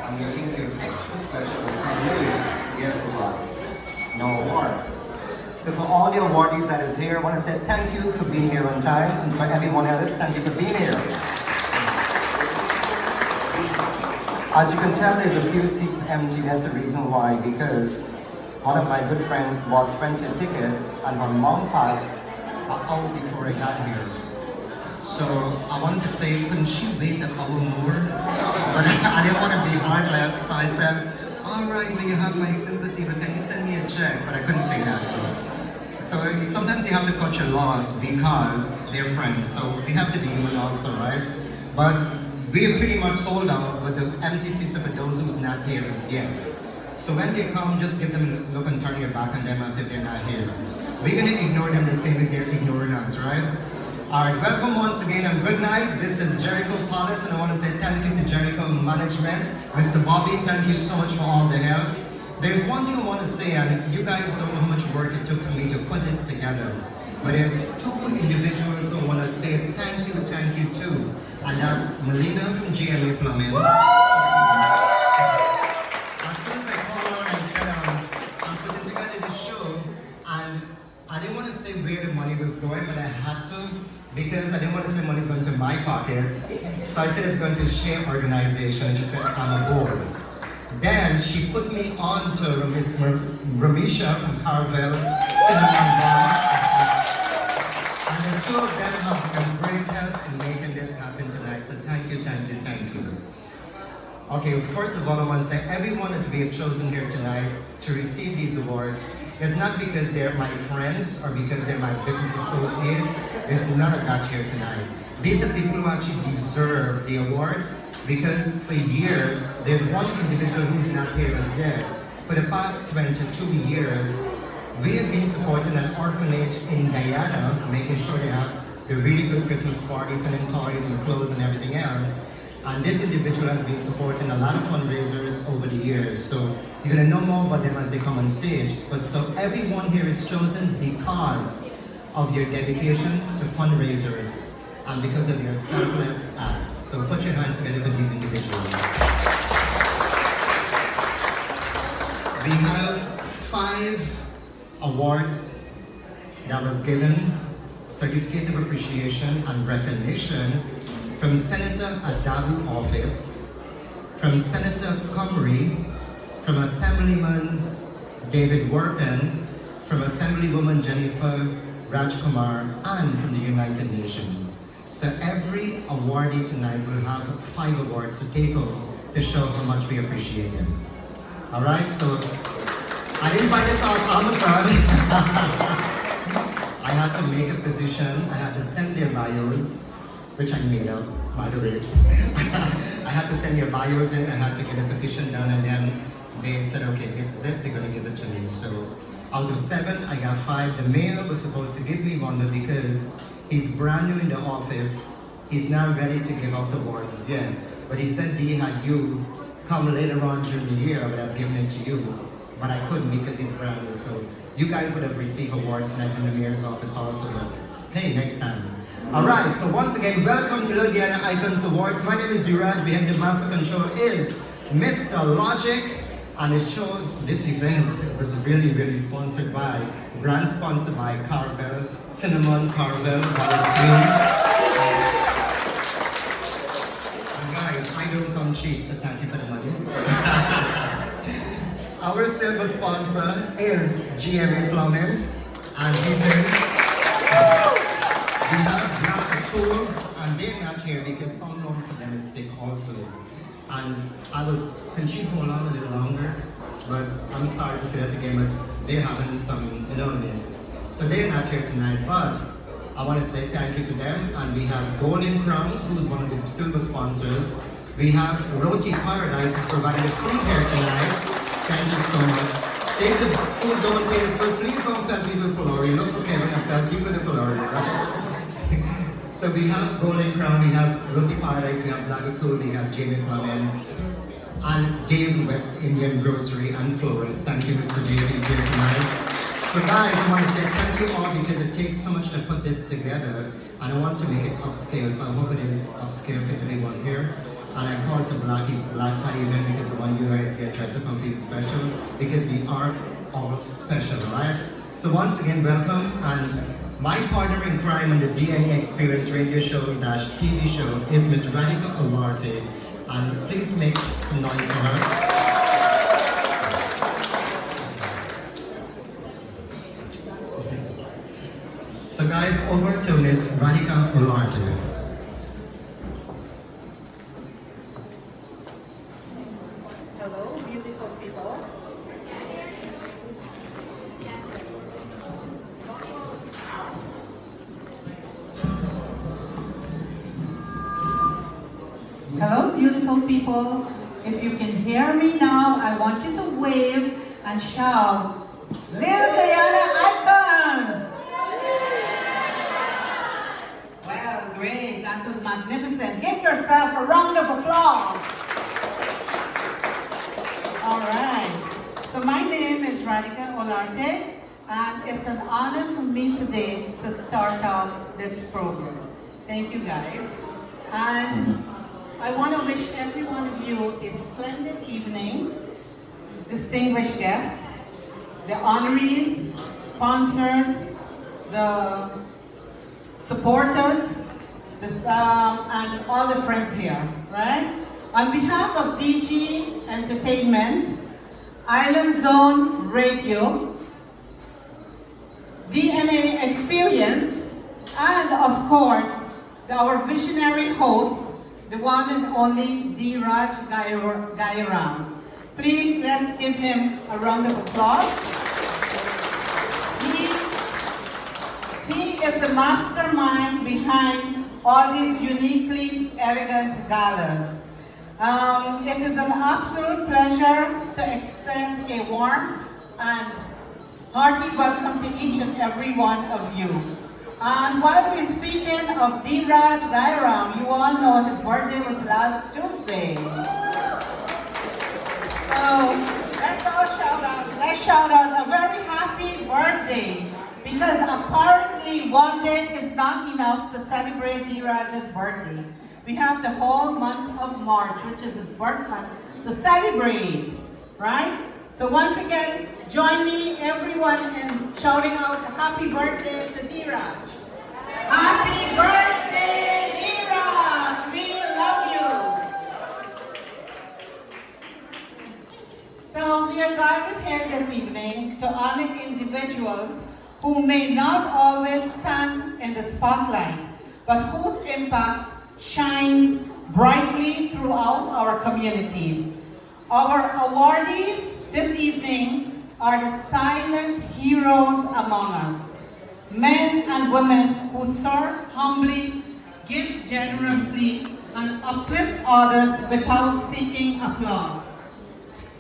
and we think you're extra special and late, guess what? No award. So for all the awardees that is here, I want to say thank you for being here on time, and for everyone else, thank you for being here. As you can tell, there's a few seats empty. That's the reason why, because one of my good friends bought 20 tickets and her mom passed an hour before I got here. So I wanted to say, couldn't she wait an hour more? But I didn't want to be heartless, so I said, all right, may you have my sympathy, but can you send me a check? But I couldn't say that, so sometimes you have to cut your loss because they're friends. So we have to be human also, right? But we are pretty much sold out, but the empty seats are for those who's not here as yet. So when they come, just give them a look and turn your back on them as if they're not here. We're gonna ignore them the same way they're ignoring us, right? All right, welcome once again and good night. This is Jericho Palace, and I want to say thank you to Jericho Management. Mr. Bobby, thank you so much for all the help. There's one thing I want to say, and you guys don't know how much work it took for me to put this together. But there's two individuals who I want to say thank you to, and that's Melina from GMA Plumbing. As soon as I called her and said I'm putting together this show, and I didn't want to say where the money was going, but I had to, because I didn't want to say money's going to my pocket. So I said it's going to share organization, and she said I'm aboard. Then she put me on to Miss Ramisha from Carvel Cinnamon Bar. And the two of them have been great help in making this happen tonight. So thank you. Okay, first of all, I want to say everyone that we have chosen here tonight to receive these awards is not because they're my friends or because they're my business associates. There's none of that here tonight. These are people who actually deserve the awards, because for years, there's one individual who's not here as yet. For the past 22 years, we have been supporting an orphanage in Guyana, making sure they have the really good Christmas parties, selling toys and clothes and everything else. And this individual has been supporting a lot of fundraisers over the years. So you're gonna know more about them as they come on stage. But so everyone here is chosen because of your dedication to fundraisers and because of your selfless acts. So put your hands together for these individuals. We have 5 awards that was given, certificate of appreciation and recognition from Senator Adabu Office, from Senator Comrie, from Assemblyman David Warpen, from Assemblywoman Jennifer Rajkumar, and from the United Nations. So every awardee tonight will have 5 awards to take home to show how much we appreciate them. All right, so I didn't buy this off Amazon. I had to make a petition. I had to send their bios, which I made up, by the way. I had to send their bios in. I had to get a petition done, and then they said, okay, this is it. They're gonna give it to me. So out of 7, I got 5. The mayor was supposed to give me 1, but because he's brand new in the office, he's not ready to give out awards as yet. But he said, Dee, had you come later on during the year, I would have given it to you. But I couldn't because he's brand new. So you guys would have received awards tonight from the mayor's office also, but hey, next time. All right, so once again, welcome to Lil Guyana Icons Awards. My name is Dheeraj. Behind the master control is Mr. Logic. And the show, this event was really sponsored by, brand sponsored by Carvel, Cinnamon Carvel, Wallace Queens. And guys, I don't come cheap, so thank you for the money. Our silver sponsor is GMA Plumbing and Heating. We have Black Pool, and they're not here because someone for them is sick also. And can she hold on a little longer? But I'm sorry to say that again, but they're having some, you know what I mean? So they're not here tonight, but I want to say thank you to them. And we have Golden Crown, who's one of the silver sponsors. We have Roti Paradise, who's providing the food here tonight. Thank you so much. Say the food don't taste good, please don't pelt me with Polori. Look for Kevin and pelt you with the Polori, right? So we have Golden Crown, we have Roti Paradise, we have Black Cool, we have Jamie Plumbing, and Dave West Indian Grocery and Florence. Thank you, Mr. Dave, he's here tonight. So guys, I want to say thank you all because it takes so much to put this together, and I want to make it upscale, so I hope it is upscale for everyone here. And I call it a black tie event because I want you guys to get dressed up and feel special because we are all special, right? So once again, welcome. And my partner in crime on the DNA Experience radio show TV show is Miss Radica Olarte. And please make some noise for her. So guys, over to Miss Radica Olarte. Hello, beautiful people. Hello, beautiful people. If you can hear me now, I want you to wave and shout, Lil Guyana icons! Well, great. That was magnificent. Give yourself a round of applause. All right. So my name is Radica Olarte, and it's an honor for me today to start off this program. Thank you, guys. And I want to wish every one of you a splendid evening, distinguished guests, the honorees, sponsors, the supporters, and all the friends here, right? On behalf of DG Entertainment, Island Zone Radio, DNA Experience, and of course, our visionary host, the one and only Dheeraj Gayaram. Please, let's give him a round of applause. He is the mastermind behind all these uniquely elegant galas. It is an absolute pleasure to extend a warm and hearty welcome to each and every one of you. And while we're speaking of Dheeraj Gayaram, you all know his birthday was last Tuesday. So let's all shout out. Let's shout out a very happy birthday, because apparently one day is not enough to celebrate Dheeraj's birthday. We have the whole month of March, which is his birth month, to celebrate, right? So once again, join me, everyone, in shouting out a happy birthday to Dheeraj. Happy birthday, Dheeraj! We love you! So we are gathered here this evening to honor individuals who may not always stand in the spotlight, but whose impact shines brightly throughout our community. Our awardees this evening are the silent heroes among us, men and women who serve humbly, give generously, and uplift others without seeking applause.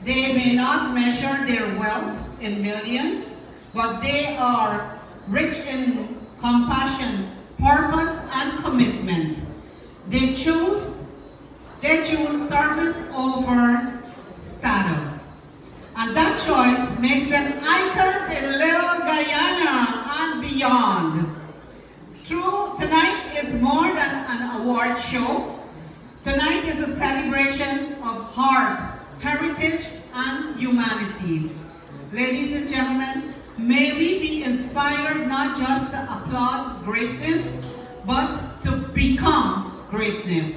They may not measure their wealth in millions, but they are rich in compassion, purpose, and commitment. They choose service over status. And that choice makes them icons in Lil Guyana and beyond. True, tonight is more than an award show. Tonight is a celebration of heart, heritage, and humanity. Ladies and gentlemen, may we be inspired not just to applaud greatness, but to become greatness.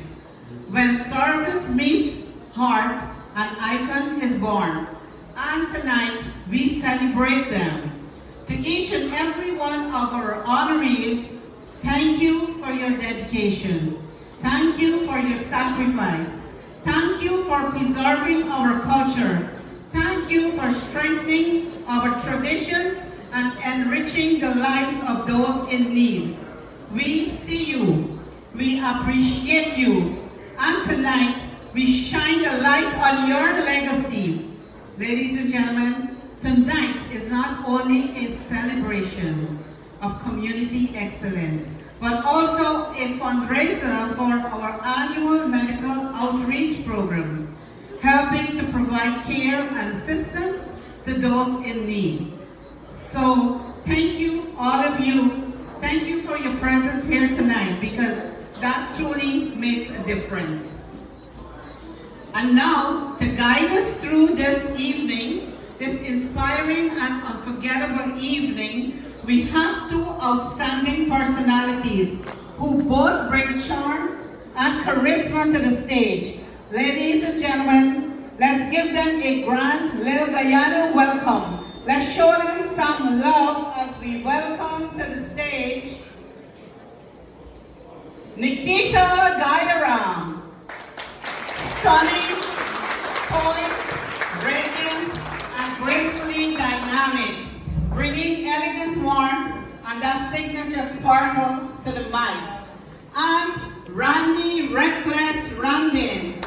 When service meets heart, an icon is born. And tonight, we celebrate them. To each and every one of our honorees, thank you for your dedication. Thank you for your sacrifice. Thank you for preserving our culture. Thank you for strengthening our traditions and enriching the lives of those in need. We see you. We appreciate you. And tonight, we shine a light on your legacy. Ladies and gentlemen, tonight is not only a celebration of community excellence, but also a fundraiser for our annual medical outreach program, helping to provide care and assistance to those in need. So thank you, all of you. Thank you for your presence here tonight, because that truly makes a difference. And now, to guide us through this evening, this inspiring and unforgettable evening, we have two outstanding personalities who both bring charm and charisma to the stage. Ladies and gentlemen, let's give them a grand Lil Guyana welcome. Let's show them some love as we welcome to the stage Nikita Gayaram. Stunning, poised, radiant, and gracefully dynamic, bringing elegant warmth and that signature sparkle to the mic. And Randy Recklez Ramdin.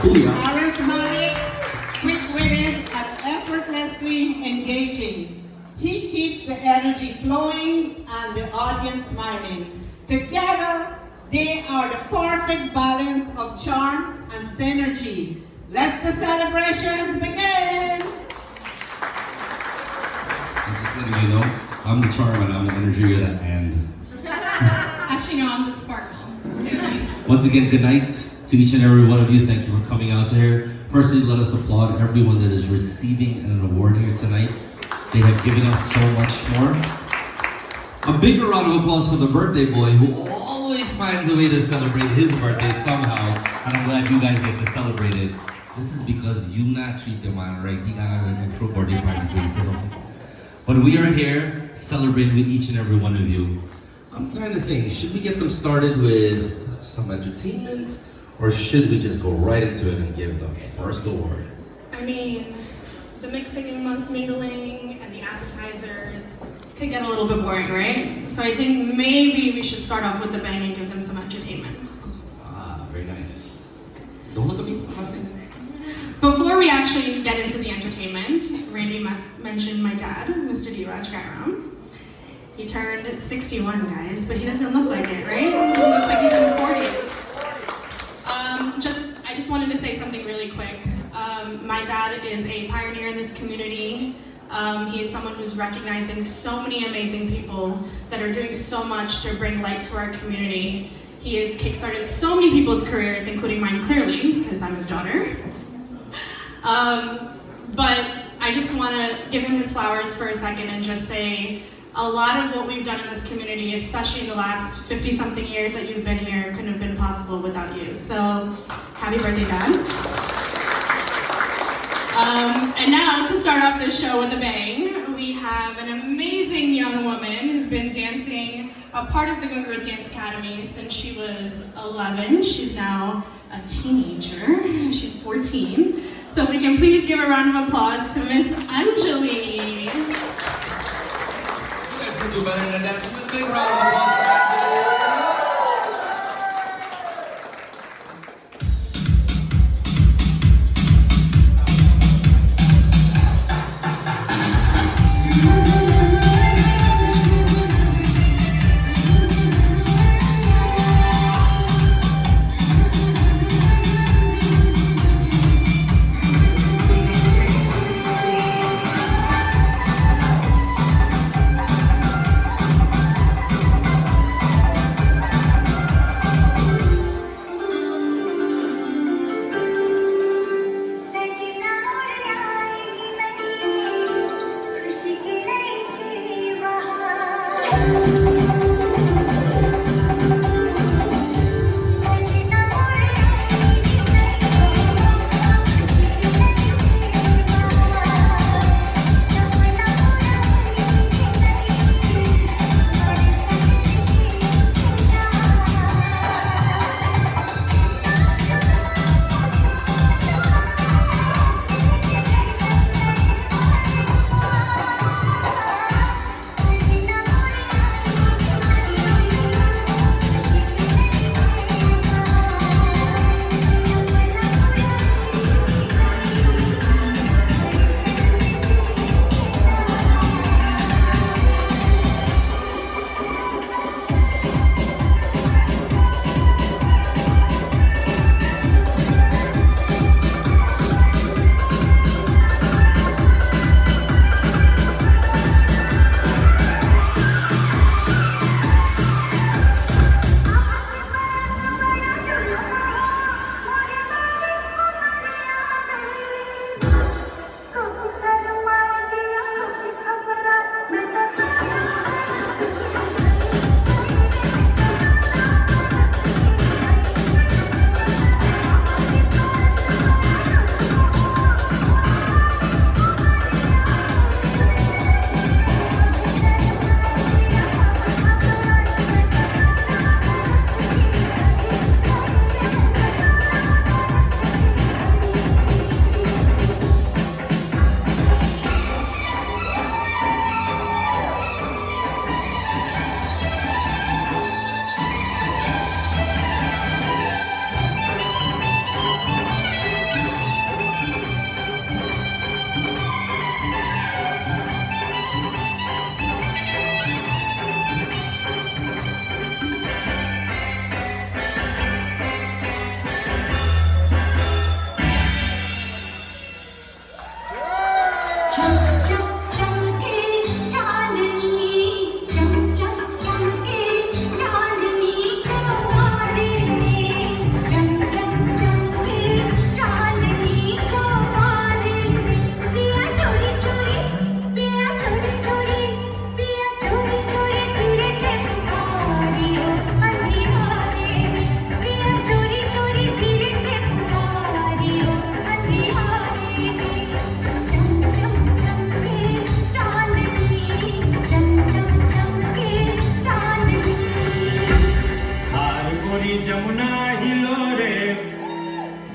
Charismatic, quick-witted, and effortlessly engaging. He keeps the energy flowing and the audience smiling. Together, they are the perfect balance of charm and synergy. Let the celebrations begin! I'm just letting you know, I'm the charm and I'm the energy at the end. Actually, no, I'm the sparkle. Once again, good night to each and every one of you. Thank you for coming out here. Firstly, let us applaud everyone that is receiving an award here tonight. They have given us so much more. A bigger round of applause for the birthday boy who always finds a way to celebrate his birthday somehow. And I'm glad you guys get to celebrate it. This is because you not treat the man right. He got a true birthday party for himself. But we are here celebrating with each and every one of you. I'm trying to think, should we get them started with some entertainment? Or should we just go right into it and give the first award? I mean, the mixing and mingling and the appetizers could get a little bit boring, right? So I think maybe we should start off with the bang and give them some entertainment. Ah, very nice. Don't look at me, I'm not saying that. Before we actually get into the entertainment, Randy mentioned my dad, Mr. Dheeraj Gayaram. He turned 61, guys, but he doesn't look like it, right? He looks like he's in his 40s. I just wanted to say something really quick. My dad is a pioneer in this community. He is someone who's recognizing so many amazing people that are doing so much to bring light to our community. He has kickstarted so many people's careers, including mine clearly, because I'm his daughter. But I just want to give him his flowers for a second and just say a lot of what we've done in this community, especially in the last 50-something years that you've been here, couldn't have been possible without you. So, happy birthday, Dad. And now, to start off this show with a bang, we have an amazing young woman who's been dancing, a part of the Good Girls Dance Academy since she was 11. She's now a teenager. She's 14. So if we can please give a round of applause to Miss Anjali. You guys can do better than that. Give a big round of applause for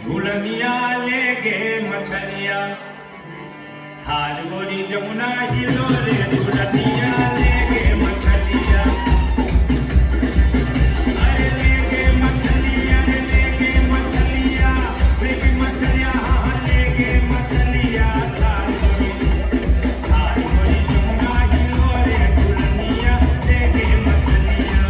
झूलनिया लेके मछलिया थार गोरी जमुना हिलो रे झूलनिया लेके मछलिया अरे लेके मछलिया लेके मछलिया हाँ लेके मछलिया थार गोरी जमुना हिलो रे झूलनिया लेके मछलिया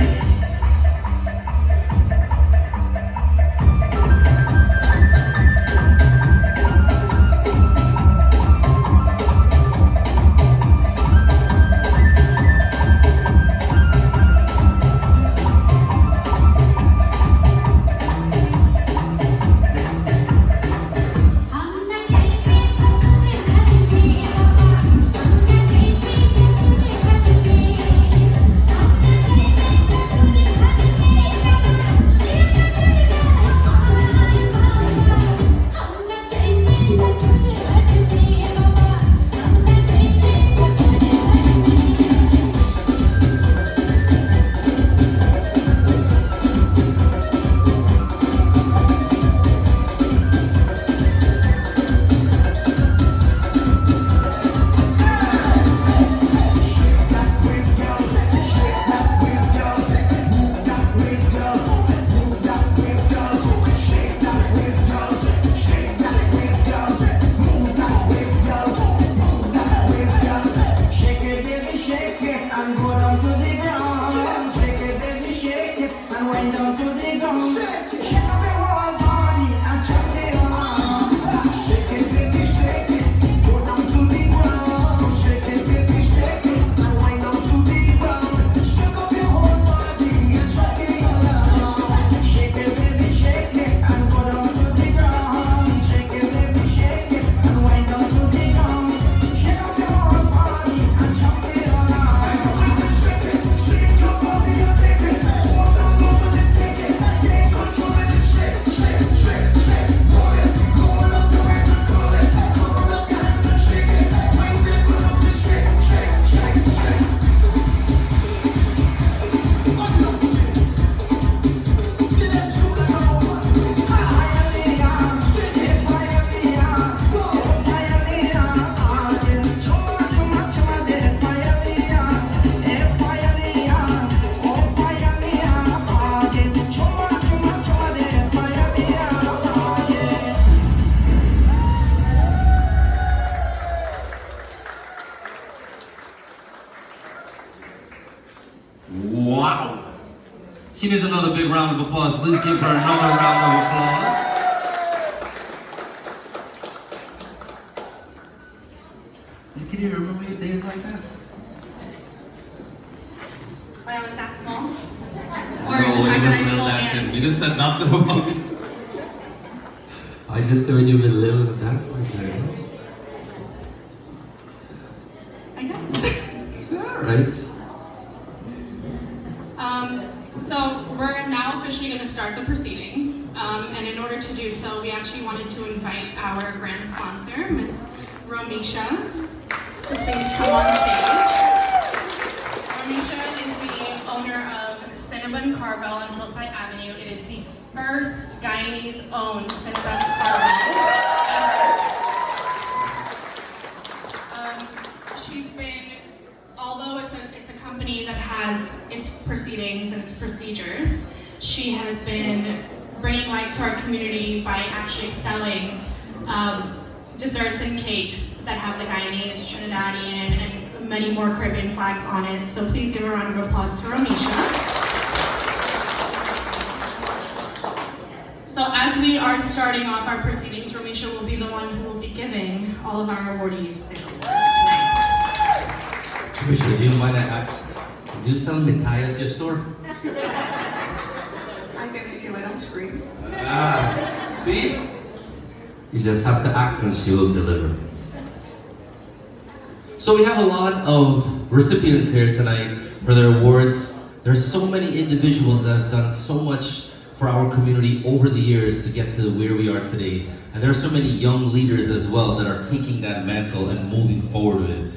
Wow! She needs another big round of applause. Please give her another round of applause. Can you remember your days like that? When I was that small? Or No, the when fact you that were I little still dancing. dance? We didn't say nothing about it. I just said when you were little and dance like that. I guess. Alright. So we're now officially going to start the proceedings. And in order to do so, we actually wanted to invite our grand sponsor, Miss Romisha, to please come on stage. Romisha is the owner of Cinnabon Carvel on Hillside Avenue. It is the first Guyanese-owned Cinnabon Carvel ever. She's been, although it's a company that has its proceedings and its procedures, she has been bringing light to our community by actually selling desserts and cakes that have the Guyanese, Trinidadian, and many more Caribbean flags on it. So please give a round of applause to Romisha. So as we are starting off our proceedings, Romisha will be the one who will be giving all of our awardees their awards tonight. Commissioner, do you mind I ask, do you sell mithai at your store? I can make it without scream. Ah, see? You just have to act and she will deliver. So we have a lot of recipients here tonight for their awards. There's so many individuals that have done so much for our community over the years to get to where we are today. And there are so many young leaders as well that are taking that mantle and moving forward with it.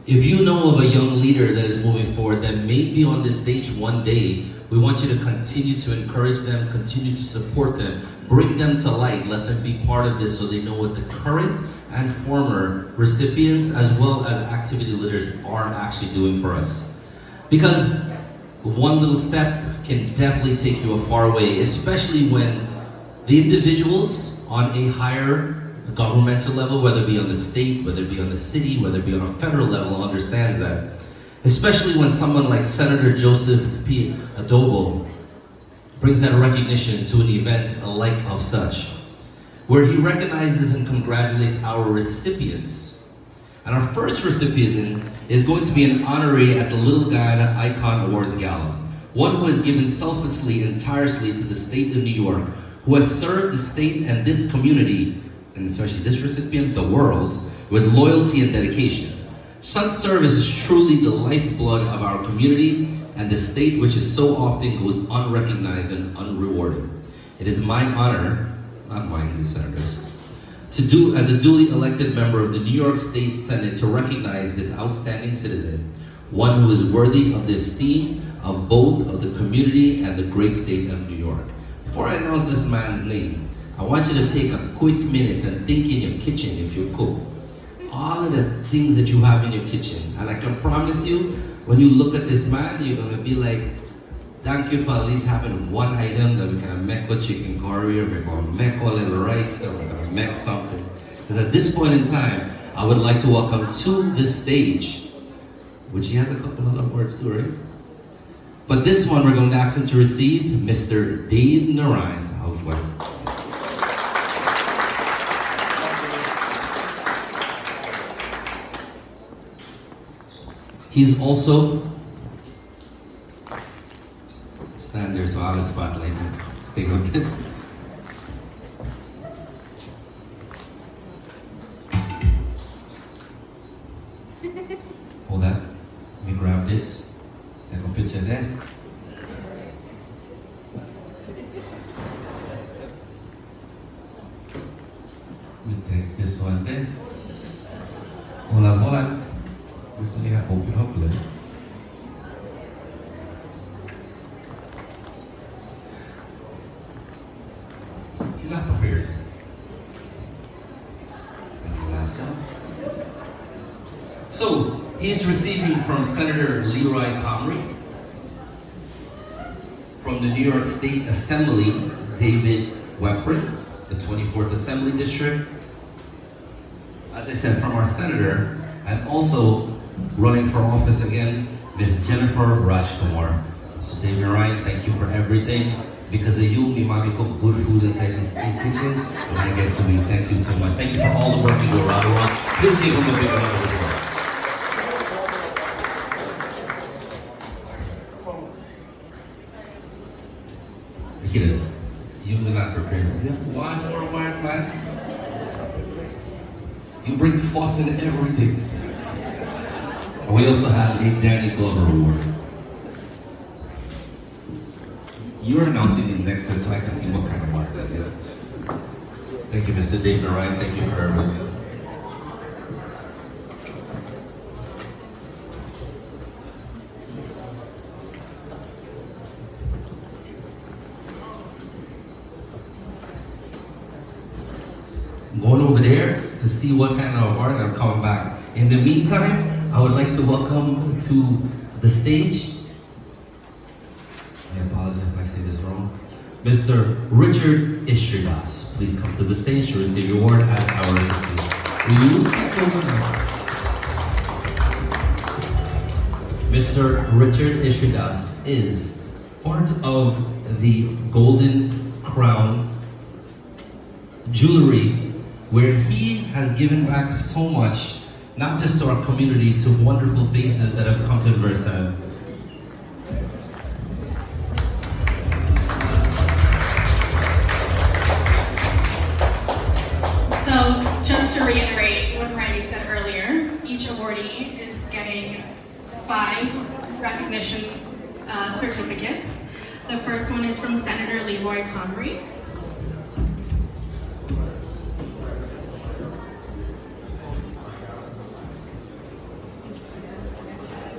If you know of a young leader that is moving forward that may be on this stage one day, We want you to continue to encourage them, continue to support them, bring them to light, let them be part of this so they know what the current and former recipients as well as activity leaders are actually doing for us. Because one little step can definitely take you a far way, especially when the individuals on a higher governmental level, whether it be on the state, whether it be on the city, whether it be on a federal level, understands that. Especially when someone like Senator Joseph P. Adobo brings that recognition to an event like of such, where he recognizes and congratulates our recipients. And our first recipient is going to be an honoree at the Lil Guyana Icon Awards Gala, one who has given selflessly and tirelessly to the state of New York, who has served the state and this community, and especially this recipient, the world, with loyalty and dedication. Such service is truly the lifeblood of our community and the state, which is so often goes unrecognized and unrewarded. It is my honor, not mine, the senators, to do as a duly elected member of the New York State Senate to recognize this outstanding citizen, one who is worthy of the esteem of both of the community and the great state of New York. Before I announce this man's name, I want you to take a quick minute and think in your kitchen if you cook. All of the things that you have in your kitchen. And I can promise you, when you look at this man, you're gonna be like, thank you for at least having one item that we can make a chicken curry, or we're gonna make a little rice, or we're gonna make something. Because at this point in time, I would like to welcome to the stage, which he has a couple other words too, right? But this one, we're going to ask him to receive Mr. Dave Narayan of West. He's also, stand there so I'll have a spotlight and stay with it. Hold that, let me grab this, take a picture there. Let me take this one there. Hold on. This one you have open up there. You got prepared. And the last one. So, he's receiving from Senator Leroy Comrie, from the New York State Assembly, David Weprin, the 24th Assembly District. As I said, from our senator, and also running for office again, Ms. Jennifer Rajkumar. So David Ryan, thank you for everything. Because of you, me mommy cook good food inside this kitchen when I get to eat. Thank you so much. Thank you for all the work you do around the world. Please give him a big round of applause. Kid, you do not prepare. You have one more wine, man. You bring fuss in everything. And we also have a Danny Glover Award. You're announcing it next time so I can see what kind of mark that is. Thank you, Mr. David Ryan. Thank you for everything. I'm going over there to see what kind of award I'm coming back. In the meantime, I would like to welcome to the stage, I apologize if I say this wrong, Mr. Richard Ishridas. Please come to the stage to receive your award as our recipient. Will you take over? Mr. Richard Ishridas is part of the Golden Crown Jewelry, where he has given back so much, not just to our community, to wonderful faces that have come to Versailles. So, just to reiterate what Randy said earlier, each awardee is getting 5 recognition certificates. The first one is from Senator Leroy Comrie.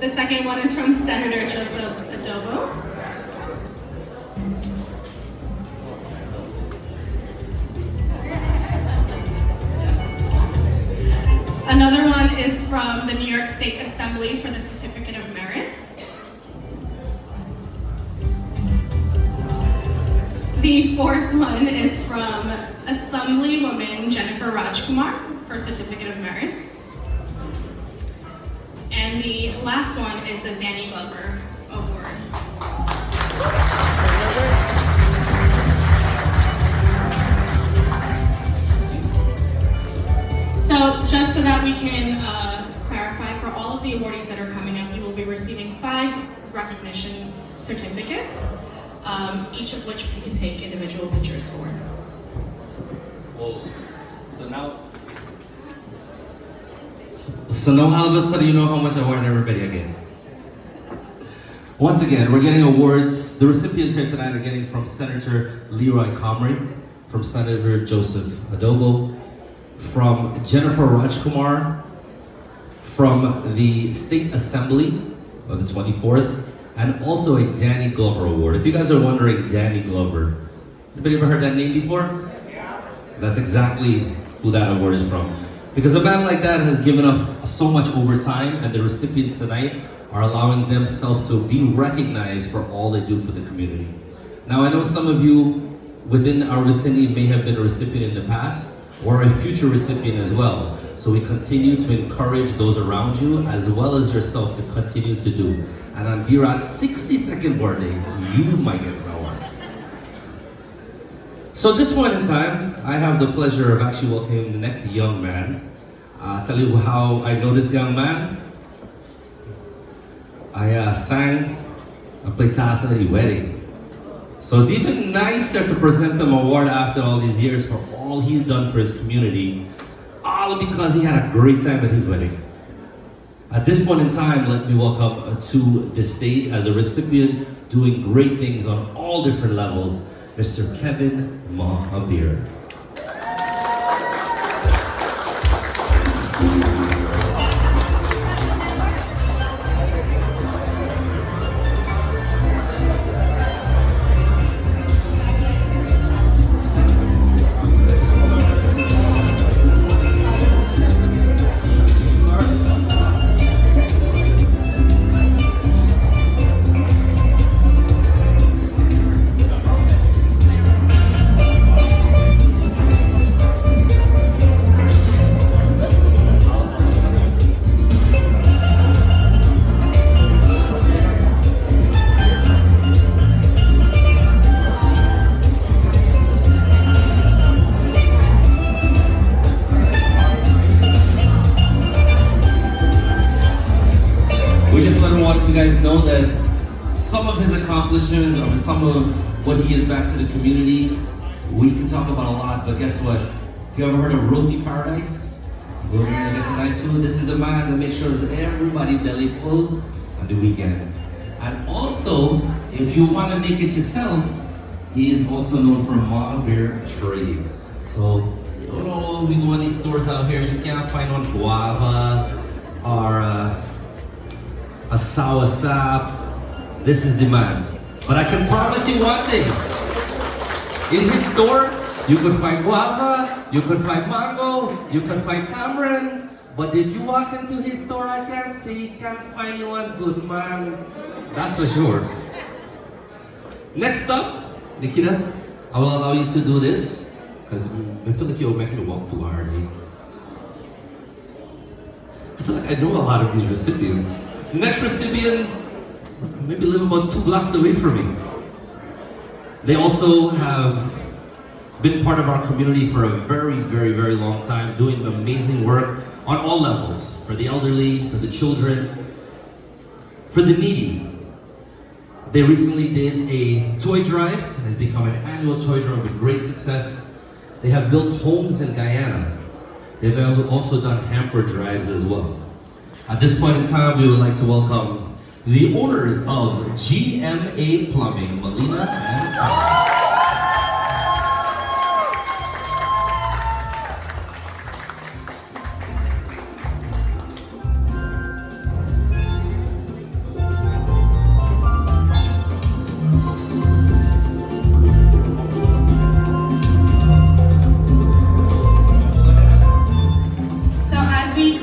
The second one is from Senator Joseph Adobo. Another one is from the New York State Assembly for the Certificate of Merit. The fourth one is from Assemblywoman Jennifer Rajkumar for Certificate of Merit. And the last one is the Danny Glover Award. So just so that we can clarify, for all of the awardees that are coming up, you will be receiving 5 recognition certificates, each of which you can take individual pictures for. Well, so now all of a sudden you know how much I want everybody again. Once again, we're getting awards. The recipients here tonight are getting from Senator Leroy Comrie, from Senator Joseph Adobo, from Jennifer Rajkumar, from the State Assembly of the 24th, and also a Danny Glover Award. If you guys are wondering, Danny Glover, anybody ever heard that name before? Yeah. That's exactly who that award is from. Because a man like that has given up so much over time, and the recipients tonight are allowing themselves to be recognized for all they do for the community. Now, I know some of you within our vicinity may have been a recipient in the past, or a future recipient as well. So we continue to encourage those around you, as well as yourself, to continue to do. And on Dheeraj's 62nd birthday, you might get an award. So at this point in time, I have the pleasure of actually welcoming the next young man. Tell you how I know this young man. I sang a playtasa at the wedding. So it's even nicer to present him an award after all these years for all he's done for his community, all because he had a great time at his wedding. At this point in time, let me welcome to the stage as a recipient doing great things on all different levels, Mr. Kevin Mahabir. Know that some of his accomplishments or some of what he gives back to the community, we can talk about a lot, but guess what? If you ever heard of Roti Paradise, go there and get some nice food. This is the man that makes sure that everybody belly full on the weekend. And also, if you want to make it yourself, he is also known for Mahabir Trade. So, you know, we go in these stores out here, you can't find one guava or a sour sap. This is the man. But I can promise you one thing. In his store, you could find guava, you could find mango, you could find tamarind. But if you walk into his store, I can't say you can't find you one good man. That's for sure. Next up, Nikita, I will allow you to do this because I feel like you're making it walk too hard. I feel like I know a lot of these recipients. The next recipients maybe live about 2 blocks away from me. They also have been part of our community for a very, very, very long time, doing amazing work on all levels, for the elderly, for the children, for the needy. They recently did a toy drive, and it's become an annual toy drive with great success. They have built homes in Guyana. They've also done hamper drives as well. At this point in time, we would like to welcome the owners of GMA Plumbing, Melina and Carl. So as we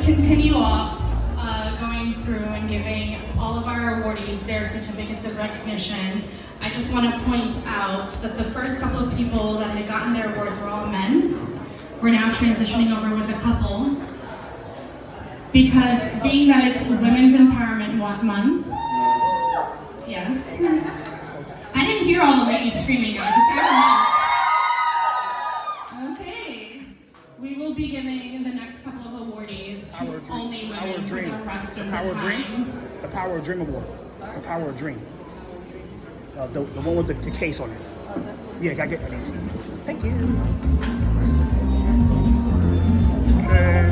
just want to point out that the first couple of people that had gotten their awards were all men. We're now transitioning over with a couple. Because being that it's Women's Empowerment Month, yes. I didn't hear all the ladies screaming, guys. It's our month. Okay. We will be giving the next couple of awardees to only women for the rest of the time. The Power of Dream Award. The Power of Dream. The one with the case on it. Yeah, gotta get that. Thank you. Okay.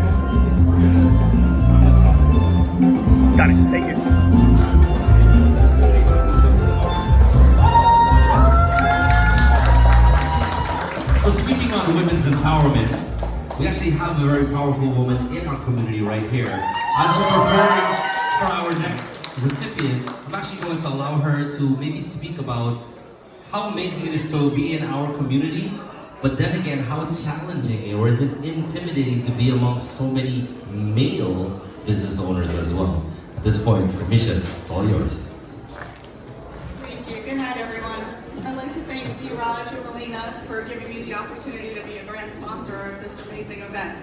Got it. Thank you. So speaking on women's empowerment, we actually have a very powerful woman in our community right here. As we're preparing for our next recipient, I'm actually going to allow her to maybe speak about how amazing it is to be in our community, but then again, how challenging or is it intimidating to be amongst so many male business owners as well. At this point, Misha, it's all yours. Thank you. Good night, everyone. I'd like to thank Dheeraj and Melina for giving me the opportunity to be a grand sponsor of this amazing event.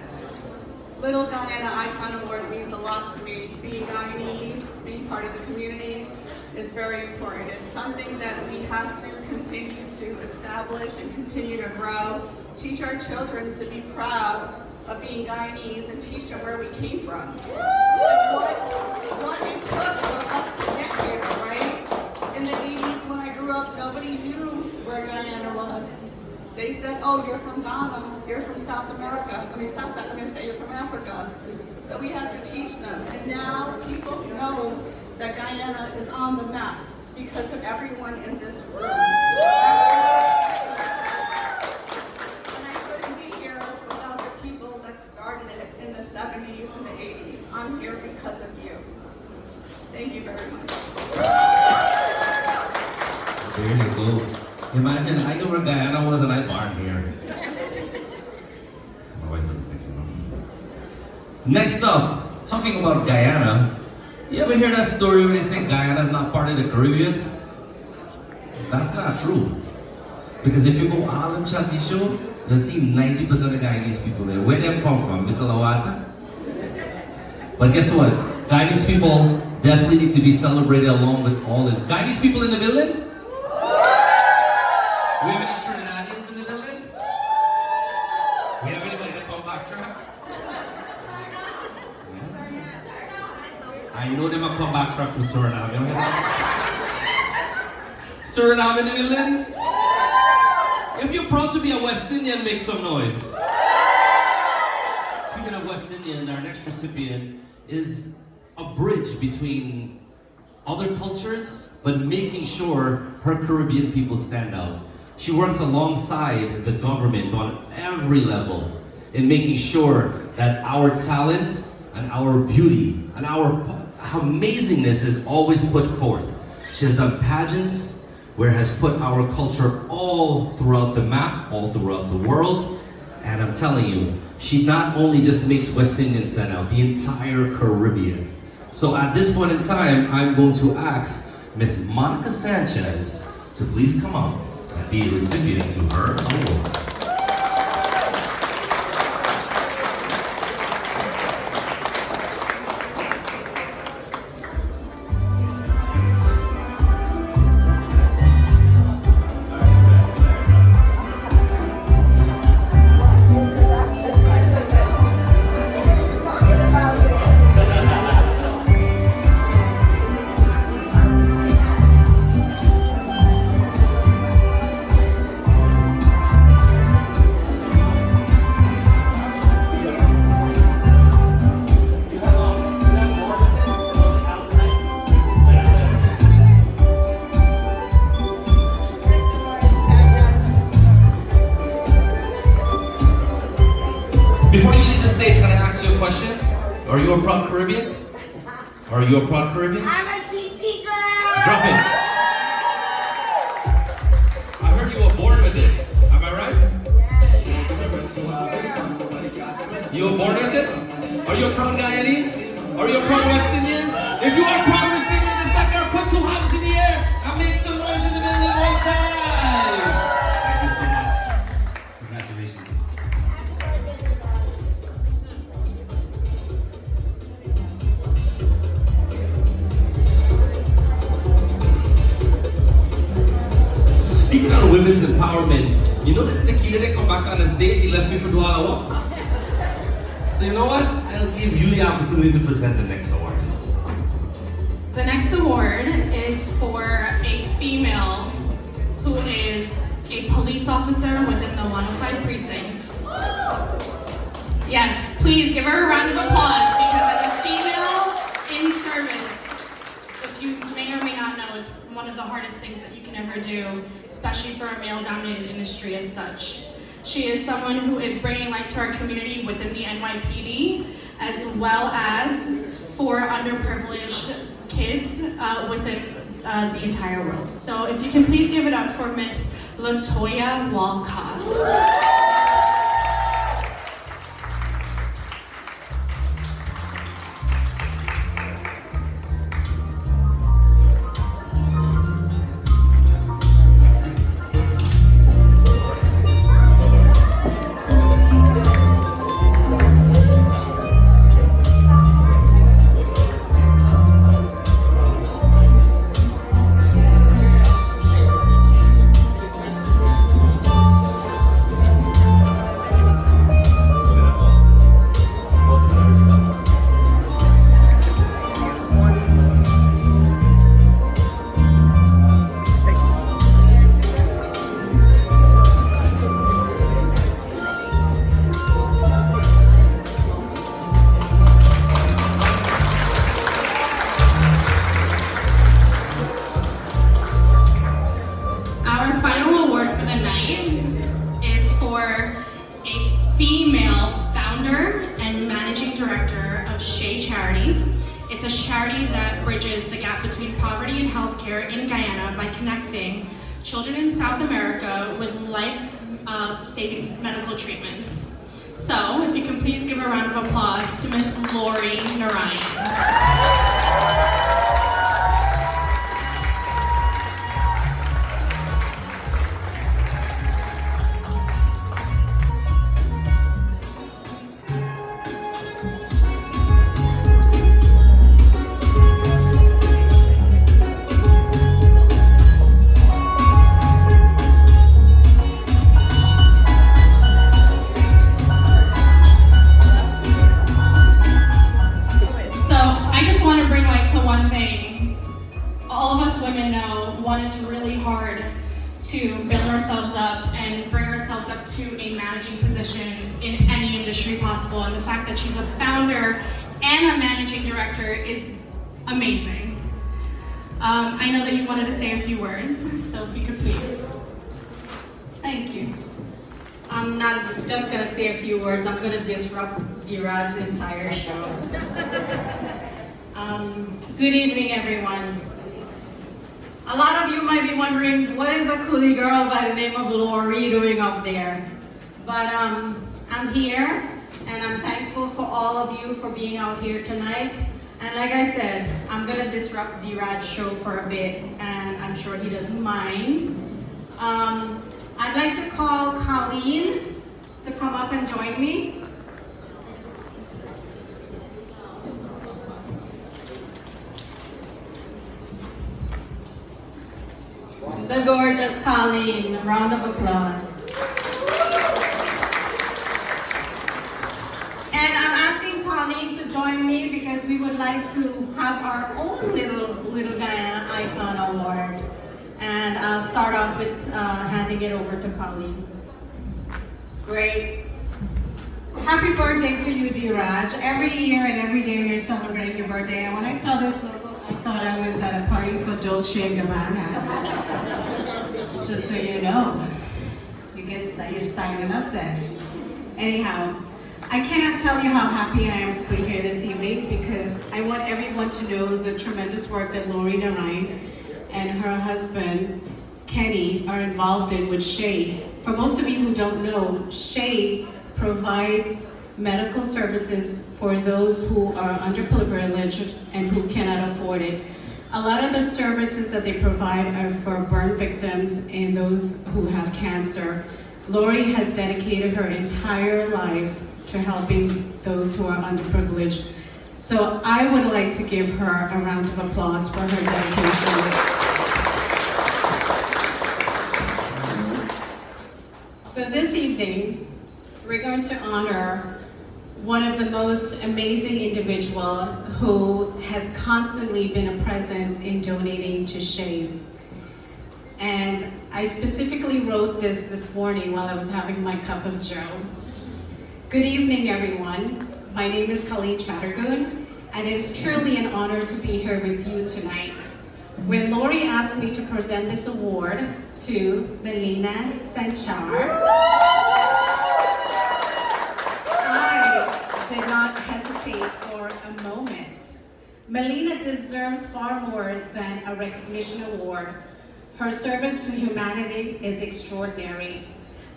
Lil Guyana Icon Award means a lot to me. Being Guyanese, being part of the community is very important. It's something that we have to continue to establish and continue to grow. Teach our children to be proud of being Guyanese and teach them where we came from. What it took for us to get here, right? In the 80s when I grew up, nobody knew where Guyana was. They said, oh, you're from Ghana, you're from South America. You're from Africa. So we have to teach them. And now people know that Guyana is on the map because of everyone in this room. And I couldn't be here without the people that started it in the 70s and the 80s. I'm here because of you. Thank you very much. There you go. Imagine, I know where Guyana was and I born here. My wife doesn't think so. Next up, talking about Guyana, you ever hear that story where they say Guyana's not part of the Caribbean? That's not true. Because if you go all in Chatty Show, you'll see 90% of Guyanese people there. Where they come from? Mitalawata? But guess what? Guyanese people definitely need to be celebrated along with all the Guyanese people in the building? We have any Trinidadians in the building? We have anybody that come back track? I know them a come back track from Suriname. You know Suriname in the building? If you're proud to be a West Indian, make some noise. Speaking of West Indian, our next recipient is a bridge between other cultures, but making sure her Caribbean people stand out. She works alongside the government on every level in making sure that our talent and our beauty and our amazingness is always put forth. She has done pageants where has put our culture all throughout the map, all throughout the world. And I'm telling you, she not only just makes West Indians stand out, the entire Caribbean. So at this point in time, I'm going to ask Miss Monica Sanchez to please come up and be a recipient to her award. Before you leave the stage, can I ask you a question? Are you a proud Caribbean? Are you a proud Caribbean? I'm a GT girl! Drop it. I heard you were born with it. Am I right? Yes. You were born with it? Are you a proud Guyanese? Are you a proud West Indian? If you are proud West Indian, this girl, put two hands in the air and make some noise in the middle of the empowerment. You notice the kid didn't come back on the stage, he left me for Douala Walk. So you know what? I'll give you the opportunity to present the next award. The next award is for a female who is a police officer within the 105 precinct. Yes, please give her a round of applause because as a female in service, if you may or may not know, it's one of the hardest things that you can ever do, especially for a male-dominated industry as such. She is someone who is bringing light to our community within the NYPD, as well as for underprivileged kids within the entire world. So if you can please give it up for Miss Latoya Walcott. It's a charity that bridges the gap between poverty and healthcare in Guyana by connecting children in South America with life-saving medical treatments. So, if you can please give a round of applause to Miss Lori Narayan. To build ourselves up and bring ourselves up to a managing position in any industry possible. And the fact that she's a founder and a managing director is amazing. I know that you wanted to say a few words, so if you could please. Thank you. I'm not just gonna say a few words, I'm gonna disrupt Dheeraj's entire show. Good evening, everyone. A lot of you might be wondering, what is a coolie girl by the name of Lori doing up there? But I'm here, and I'm thankful for all of you for being out here tonight. And like I said, I'm gonna disrupt Dheeraj's show for a bit, and I'm sure he doesn't mind. I'd like to call Colleen to come up and join me. The gorgeous Colleen, a round of applause. And I'm asking Colleen to join me because we would like to have our own little Guyana Icon Award. And I'll start off with handing it over to Colleen. Great. Happy birthday to you, Dheeraj. Every year and every day you're celebrating your birthday. And when I saw this logo, I thought I was at a party for Dolce & Gabbana. Just so you know. You're styling up there. Anyhow, I cannot tell you how happy I am to be here this evening because I want everyone to know the tremendous work that Lori Narayan and her husband, Kenny, are involved in with Shay. For most of you who don't know, Shay provides medical services for those who are underprivileged and who cannot afford it. A lot of the services that they provide are for burn victims and those who have cancer. Lori has dedicated her entire life to helping those who are underprivileged. So I would like to give her a round of applause for her dedication. evening, we're going to honor one of the most amazing individuals who has constantly been a presence in donating to SHE. And I specifically wrote this morning while I was having my cup of joe. Good evening, everyone. My name is Colleen Chattergood, and it is truly an honor to be here with you tonight. When Lori asked me to present this award to Melina Sanchar, I did not hesitate for a moment. Melina deserves far more than a recognition award. Her service to humanity is extraordinary.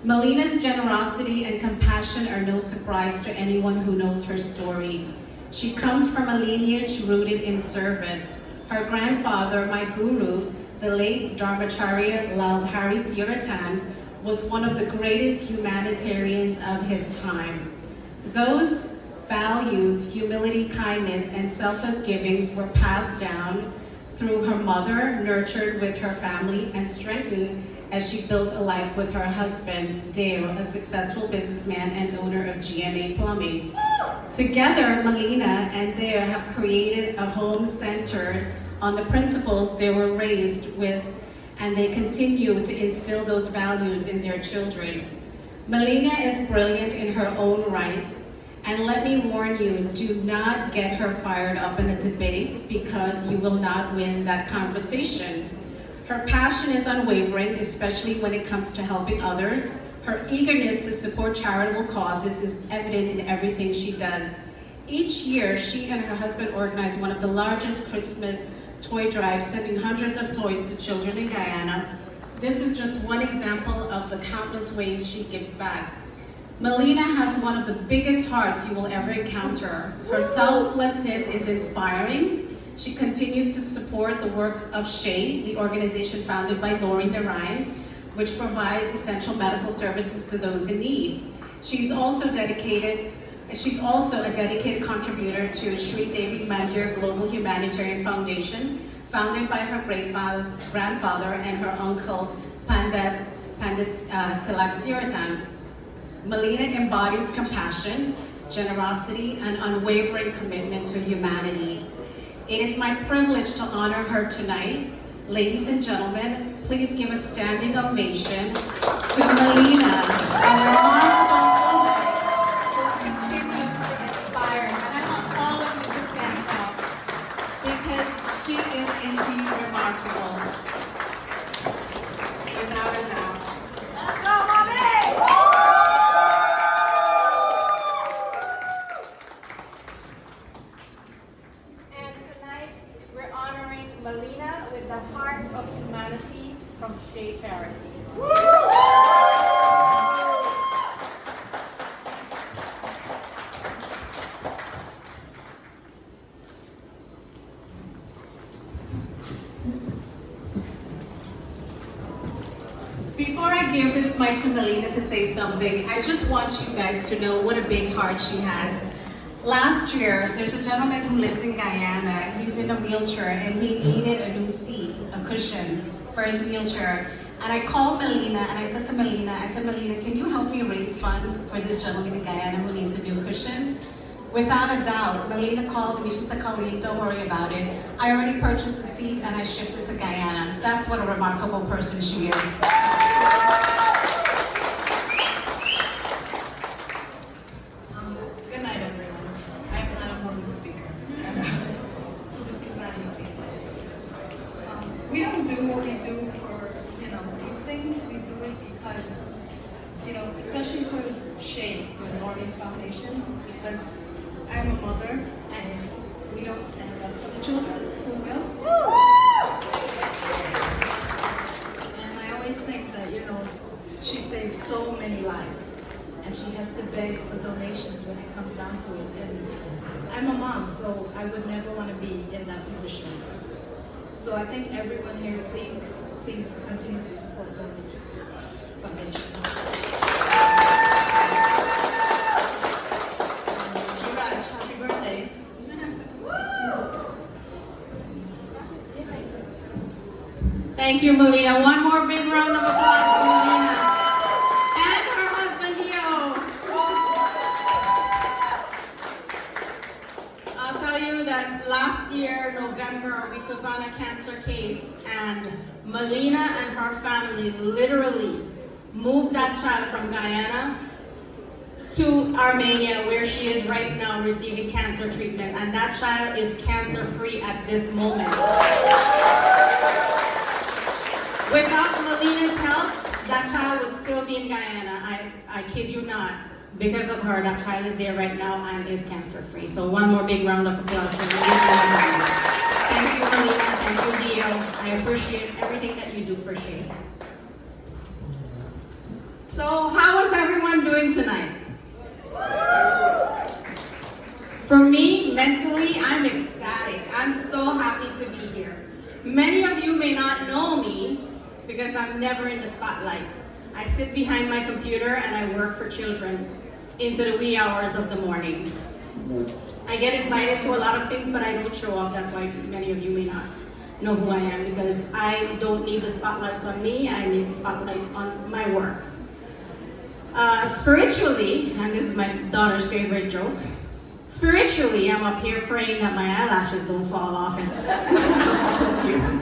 Melina's generosity and compassion are no surprise to anyone who knows her story. She comes from a lineage rooted in service. Her grandfather, my guru, the late Dharmacharya Lal Hari Siratan, was one of the greatest humanitarians of his time. Those values, humility, kindness, and selfless givings were passed down through her mother, nurtured with her family, and strengthened as she built a life with her husband, Deo, a successful businessman and owner of GMA Plumbing. Together, Melina and Deo have created a home centered on the principles they were raised with, and they continue to instill those values in their children. Melina is brilliant in her own right, and let me warn you, do not get her fired up in a debate because you will not win that conversation. Her passion is unwavering, especially when it comes to helping others. Her eagerness to support charitable causes is evident in everything she does. Each year, she and her husband organize one of the largest Christmas toy drives, sending hundreds of toys to children in Guyana. This is just one example of the countless ways she gives back. Melina has one of the biggest hearts you will ever encounter. Her selflessness is inspiring. She continues to support the work of SHE, the organization founded by Lori Narayan, which provides essential medical services to those in need. She's also a dedicated contributor to Sri Devi Mandir Global Humanitarian Foundation, founded by her grandfather and her uncle, Pandit Tilak Siratan. Melina embodies compassion, generosity, and unwavering commitment to humanity. It is my privilege to honor her tonight. Ladies and gentlemen, please give a standing ovation to Melina, a remarkable woman who continues to inspire. And I want all of you to stand up because she is indeed remarkable. Without a doubt. Let's go, mommy! And tonight, we're honoring Melina with the Heart of Humanity from SHE Charity. Before I give this mic to Melina to say something, I just want you guys to know what a big heart she has. Last year, there's a gentleman who lives in Guyana. He's in a wheelchair and he needed a new seat, a cushion for his wheelchair. And I called Melina and I said to Melina, can you help me raise funds for this gentleman in Guyana who needs a new cushion? Without a doubt, Melina called me. She said, Colleen, don't worry about it. I already purchased the seat and I shipped it to Guyana. That's what a remarkable person she is. Good night, everyone. I'm not a public speaker, so this is not easy. We don't do what we do for, these things. We do it because, especially for SHE, for Lori's Foundation, because I'm a mother, and if we don't stand up for the children, who will? And I always think that, she saves so many lives. And she has to beg for donations when it comes down to it. And I'm a mom, so I would never want to be in that position. So I think everyone here, please continue to support Lori's Foundation. Dheeraj, happy birthday. Thank you, Melina. One more big round of applause for Melina. And her husband, last year, November, we took on a cancer case, and Melina and her family literally moved that child from Guyana to Armenia, where she is right now receiving cancer treatment, and that child is cancer-free at this moment. Without Melina's help, that child would still be in Guyana. I kid you not. Because of her, that child is there right now and is cancer-free. So one more big round of applause for Melina. Thank you, Melina. Thank you, Dio. I appreciate everything that you do for Shay. So how is everyone doing tonight? For me, mentally, I'm ecstatic. I'm so happy to be here. Many of you may not know me because I'm never in the spotlight. I sit behind my computer and I work for children into the wee hours of the morning. I get invited to a lot of things, but I don't show up. That's why many of you may not know who I am, because I don't need the spotlight on me. I need the spotlight on my work. Spiritually, and this is my daughter's favorite joke, spiritually, I'm up here praying that my eyelashes don't fall off and all of you.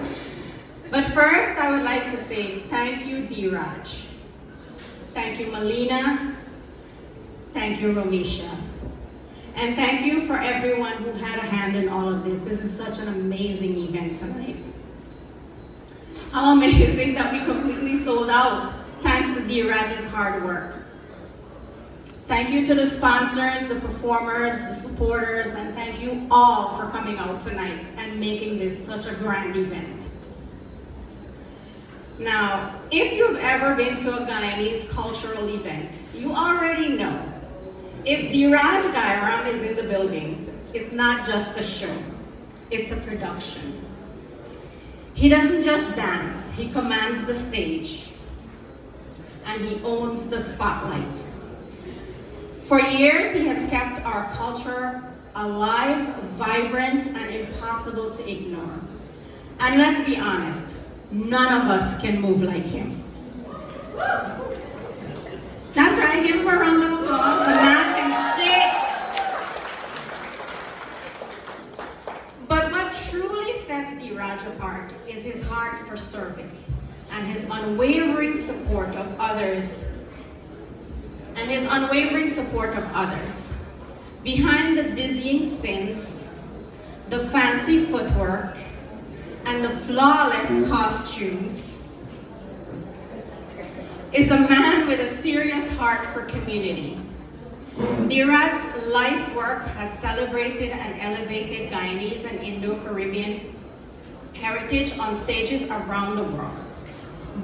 But first, I would like to say thank you, Dheeraj. Thank you, Melina. Thank you, Romisha. And thank you for everyone who had a hand in all of this. This is such an amazing event tonight. How amazing that we completely sold out, thanks to Dheeraj's hard work. Thank you to the sponsors, the performers, the supporters, and thank you all for coming out tonight and making this such a grand event. Now, if you've ever been to a Guyanese cultural event, you already know, if Dheeraj Gayaram is in the building, it's not just a show, it's a production. He doesn't just dance, he commands the stage, and he owns the spotlight. For years, he has kept our culture alive, vibrant, and impossible to ignore. And let's be honest, none of us can move like him. That's right, give him a round of applause. The man can shake. But what truly sets Dheeraj apart is his heart for service and his unwavering support of others. Behind the dizzying spins, the fancy footwork, and the flawless costumes is a man with a serious heart for community. Dheeraj's life work has celebrated and elevated Guyanese and Indo-Caribbean heritage on stages around the world.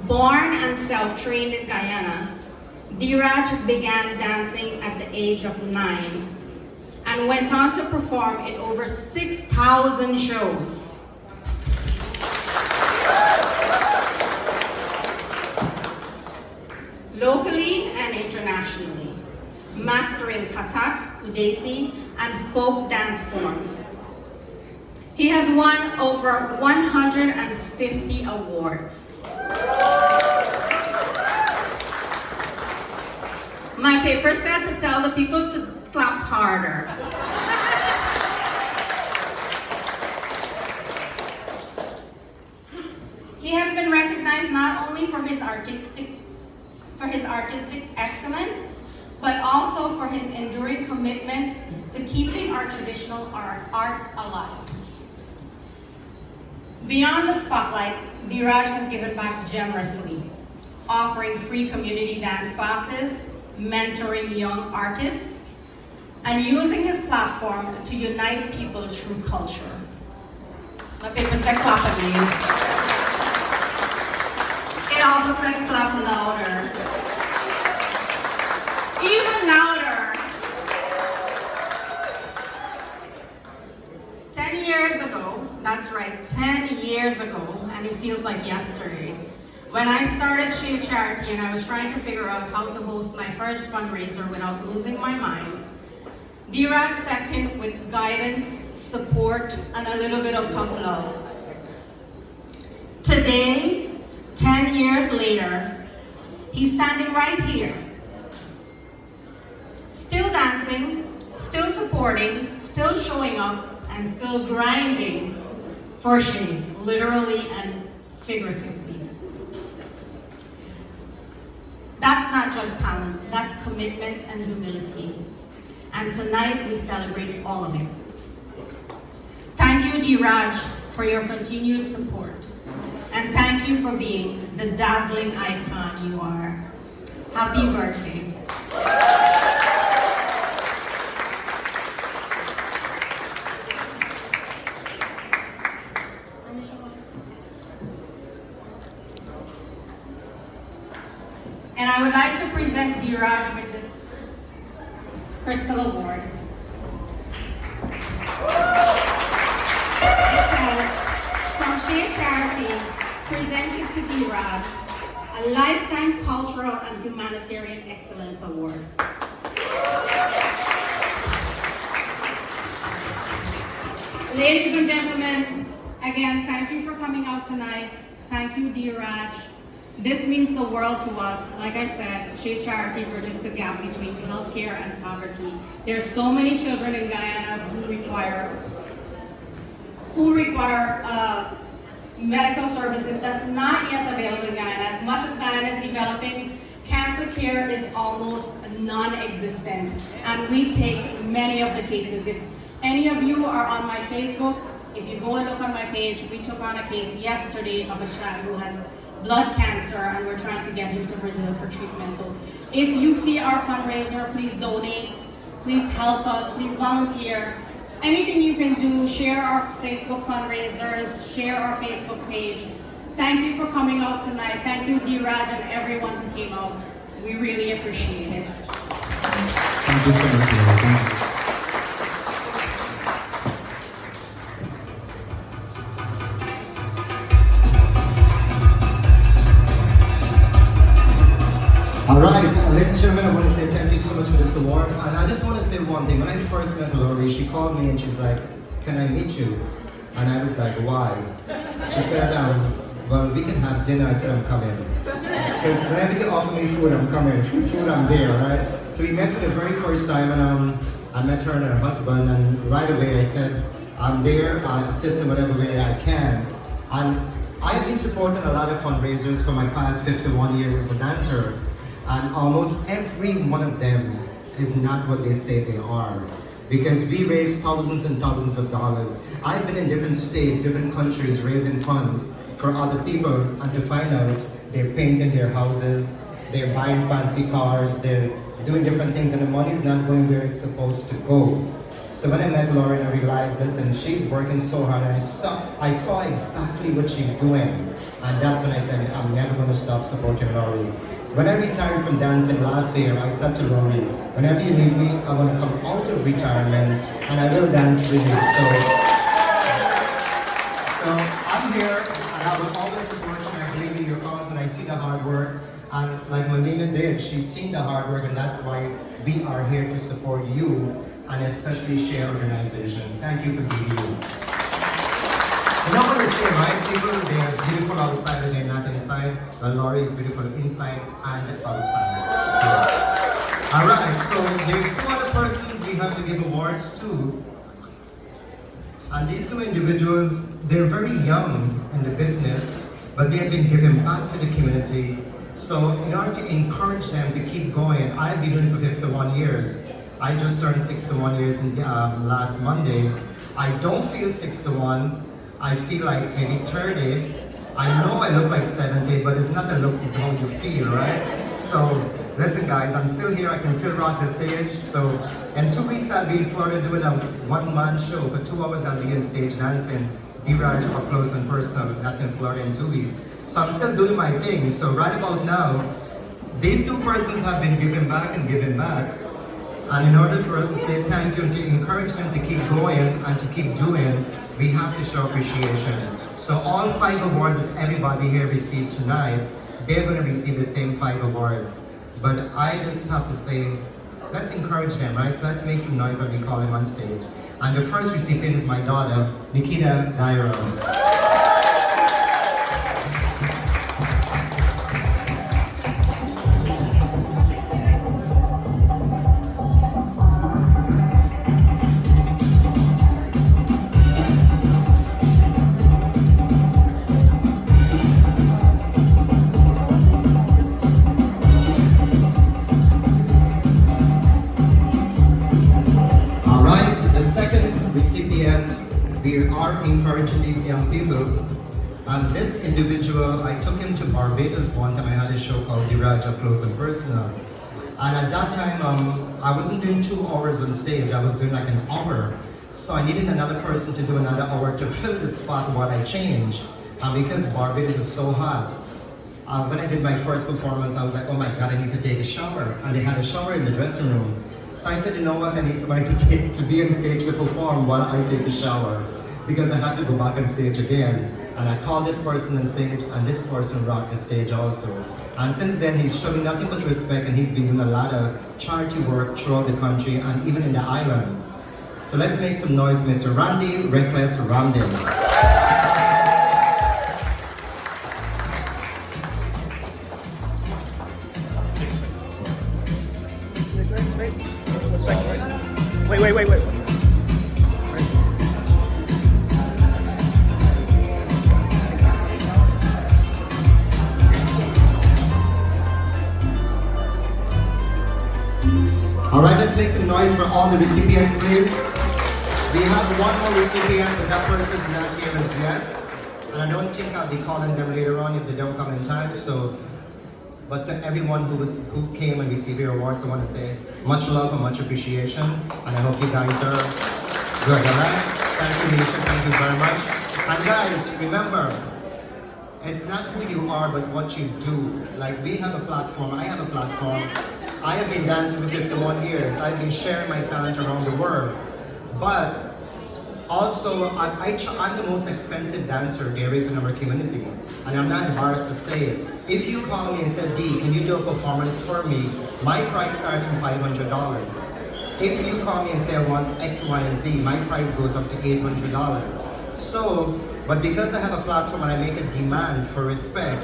Born and self-trained in Guyana, Dheeraj began dancing at the age of 9 and went on to perform in over 6,000 shows. Locally and internationally, mastering Kathak, Udesi, and folk dance forms. He has won over 150 awards. My paper said to tell the people to clap harder. He has been recognized not only for his artistic excellence, but also for his enduring commitment to keeping our traditional arts alive. Beyond the spotlight, Dheeraj has given back generously, offering free community dance classes, mentoring young artists, and using his platform to unite people through culture. My paper said clap again. It also said clap louder. Even louder. 10 years ago, that's right, 10 years ago, and it feels like yesterday, when I started Shea Charity and I was trying to figure out how to host my first fundraiser without losing my mind, Dheeraj stepped in with guidance, support, and a little bit of tough love. Today, 10 years later, he's standing right here, still dancing, still supporting, still showing up, and still grinding for Shay, literally and figuratively. That's not just talent, that's commitment and humility. And tonight we celebrate all of it. Thank you, Dheeraj, for your continued support. And thank you for being the dazzling icon you are. Happy birthday. And I would like to present Dheeraj with this Crystal Award. It says, from Shea Charity, presented to Dheeraj, a Lifetime Cultural and Humanitarian Excellence Award. Ladies and gentlemen, again, thank you for coming out tonight. Thank you, Dheeraj. This means the world to us. Like I said, Shea Charity bridges the gap between healthcare and poverty. There are so many children in Guyana who require medical services that's not yet available in Guyana. As much as Guyana is developing, cancer care is almost non-existent, and we take many of the cases. If any of you are on my Facebook, if you go and look on my page, we took on a case yesterday of a child who has blood cancer, and we're trying to get him to Brazil for treatment. So if you see our fundraiser, please donate, please help us, please volunteer. Anything you can do, share our Facebook fundraisers, share our Facebook page. Thank you for coming out tonight. Thank you, Dheeraj, and everyone who came out. We really appreciate it. Thank you so much, Gayaram. Thank you. All right, ladies and gentlemen, I want to say thank you so much for this award. And I just want to say one thing. When I first met Lori, she called me and she's like, "Can I meet you?" And I was like, "Why?" She said, "Well, we can have dinner." I said, "I'm coming." Because whenever you offer me food, I'm coming. Free food, I'm there, right? So we met for the very first time, and I met her and her husband, and right away I said, "I'm there, I'll assist in whatever way I can." And I have been supporting a lot of fundraisers for my past 51 years as a dancer. And almost every one of them is not what they say they are. Because we raise thousands and thousands of dollars. I've been in different states, different countries raising funds for other people, and to find out they're painting their houses, they're buying fancy cars, they're doing different things, and the money's not going where it's supposed to go. So when I met Lauren, I realized, listen, she's working so hard, and I saw exactly what she's doing. And that's when I said, I'm never going to stop supporting Laurie. When I retired from dancing last year, I said to Laurie, whenever you need me, I want to come out of retirement, and I will dance for you. So I'm here, and I will always support you. I believe in your cause, and I see the hard work. And like Melina did, she's seen the hard work, and that's why we are here to support you, and especially Share Organization. Thank you for being you. You know what they say, right? People, they're beautiful outside and they're not inside. But Laurie is beautiful inside and outside. So, all right, so there's two other persons we have to give awards to. And these two individuals, they're very young in the business, but they have been giving back to the community. So in order to encourage them to keep going, I've been doing it for 51 years. I just turned 61 years in, last Monday. I don't feel 61. I feel like maybe 30. I know I look like 70, but it's not the looks, it's how you feel, right? So, listen guys, I'm still here, I can still rock the stage. So, in 2 weeks I'll be in Florida doing a one-man show. For 2 hours I'll be on stage dancing Dheeraj up close and personal. That's in Florida in 2 weeks. So I'm still doing my thing. So right about now, these two persons have been giving back and giving back. And in order for us to say thank you and to encourage them to keep going and to keep doing, we have to show appreciation. So all 5 awards that everybody here received tonight, they're going to receive the same 5 awards. But I just have to say, let's encourage them, right? So let's make some noise when we call them on stage. And the first recipient is my daughter, Gayaram. recipient, we are encouraging these young people. And this individual, I took him to Barbados one time. I had a show called Dheeraj, Up Close and Personal. And at that time, I wasn't doing 2 hours on stage, I was doing like an hour. So I needed another person to do another hour to fill the spot while I changed. And because Barbados is so hot, when I did my first performance, I was like, oh my God, I need to take a shower. And they had a shower in the dressing room. So I said, you know what, I need somebody to be on stage to perform while I take a shower. Because I had to go back on stage again. And I called this person on stage, and this person rocked the stage also. And since then, he's showing nothing but respect, and he's been doing a lot of charity work throughout the country and even in the islands. So let's make some noise, Mr. Randy Recklez Ramdin. Wait. All right, let's make some noise for all the recipients, please. We have one more recipient, but that person's not here as yet. And I don't think I'll be calling them later on if they don't come in time. So, but to everyone who came and received your awards, I want to say much love and much appreciation. And I hope you guys are good, all right? Thank you, Misha, thank you very much. And guys, remember, it's not who you are, but what you do. Like, we have a platform, I have a platform. I have been dancing for 51 years. I've been sharing my talent around the world. But also, I'm the most expensive dancer there is in our community. And I'm not embarrassed to say it. If you call me and say, D, can you do a performance for me? My price starts from $500. If you call me and say, I want X, Y, and Z, my price goes up to $800. So, but because I have a platform and I make a demand for respect,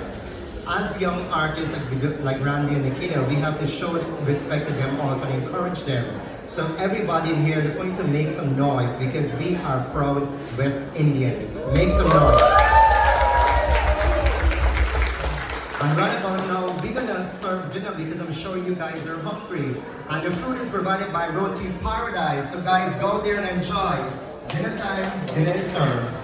as young artists like Randy and Nikita, we have to show respect to them also and encourage them. So everybody in here, just want you to make some noise because we are proud West Indians. Make some noise. And right about now, we're gonna serve dinner because I'm sure you guys are hungry. And the food is provided by Roti Paradise. So guys, go there and enjoy. Dinner time, dinner is served.